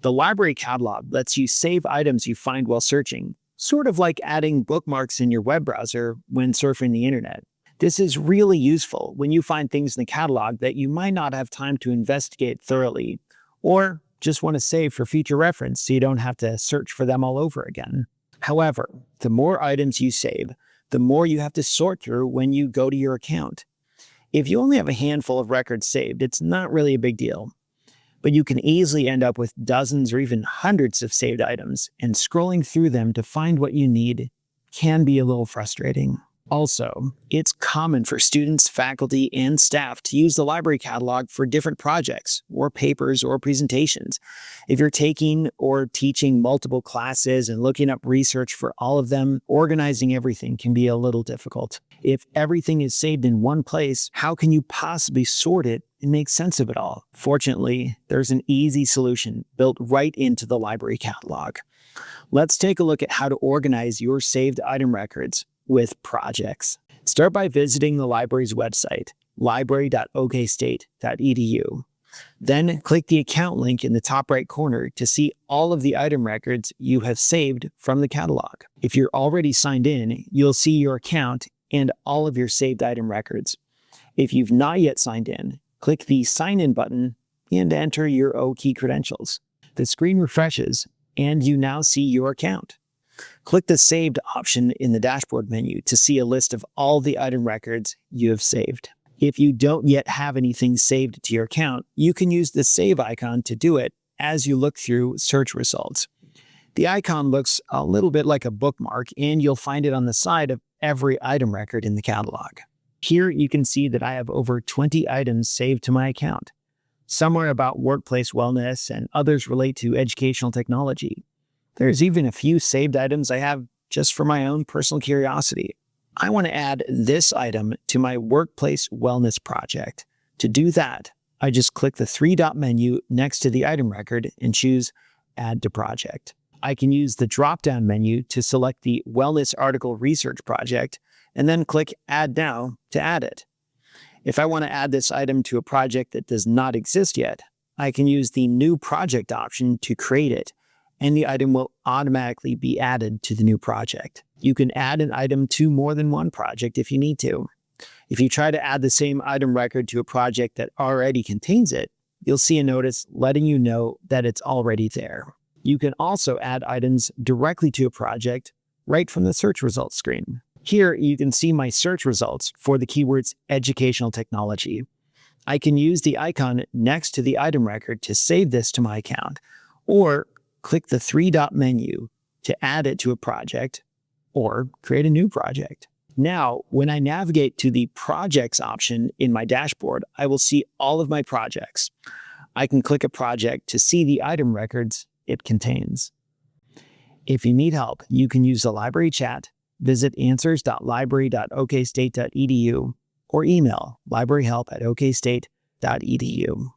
The library catalog lets you save items you find while searching, sort of like adding bookmarks in your web browser when surfing the internet. This is really useful when you find things in the catalog that you might not have time to investigate thoroughly, or just want to save for future reference so you don't have to search for them all over again. However, the more items you save, the more you have to sort through when you go to your account. If you only have a handful of records saved, it's not really a big deal. But you can easily end up with dozens or even hundreds of saved items, and scrolling through them to find what you need can be a little frustrating. Also, it's common for students, faculty, and staff to use the library catalog for different projects, or papers, or presentations. If you're taking or teaching multiple classes and looking up research for all of them, organizing everything can be a little difficult. If everything is saved in one place, how can you possibly sort it and make sense of it all? Fortunately, there's an easy solution built right into the library catalog. Let's take a look at how to organize your saved item records with projects. Start by visiting the library's website, library.okstate.edu. Then click the account link in the top right corner to see all of the item records you have saved from the catalog. If you're already signed in, you'll see your account and all of your saved item records. If you've not yet signed in, click the Sign In button and enter your OKey credentials. The screen refreshes, and you now see your account. Click the Saved option in the dashboard menu to see a list of all the item records you have saved. If you don't yet have anything saved to your account, you can use the Save icon to do it as you look through search results. The icon looks a little bit like a bookmark, and you'll find it on the side of every item record in the catalog. Here you can see that I have over 20 items saved to my account. Some are about workplace wellness, and others relate to educational technology. There's even a few saved items I have just for my own personal curiosity. I want to add this item to my workplace wellness project. To do that, I just click the three-dot menu next to the item record and choose Add to Project. I can use the drop-down menu to select the Wellness Article Research Project and then click Add Now to add it. If I want to add this item to a project that does not exist yet, I can use the New Project option to create it, and the item will automatically be added to the new project. You can add an item to more than one project if you need to. If you try to add the same item record to a project that already contains it, you'll see a notice letting you know that it's already there. You can also add items directly to a project right from the search results screen. Here, you can see my search results for the keywords educational technology. I can use the icon next to the item record to save this to my account, or click the three-dot menu to add it to a project or create a new project. Now, when I navigate to the Projects option in my dashboard, I will see all of my projects. I can click a project to see the item records it contains. If you need help, you can use the library chat, visit answers.library.okstate.edu, or email libraryhelp@okstate.edu.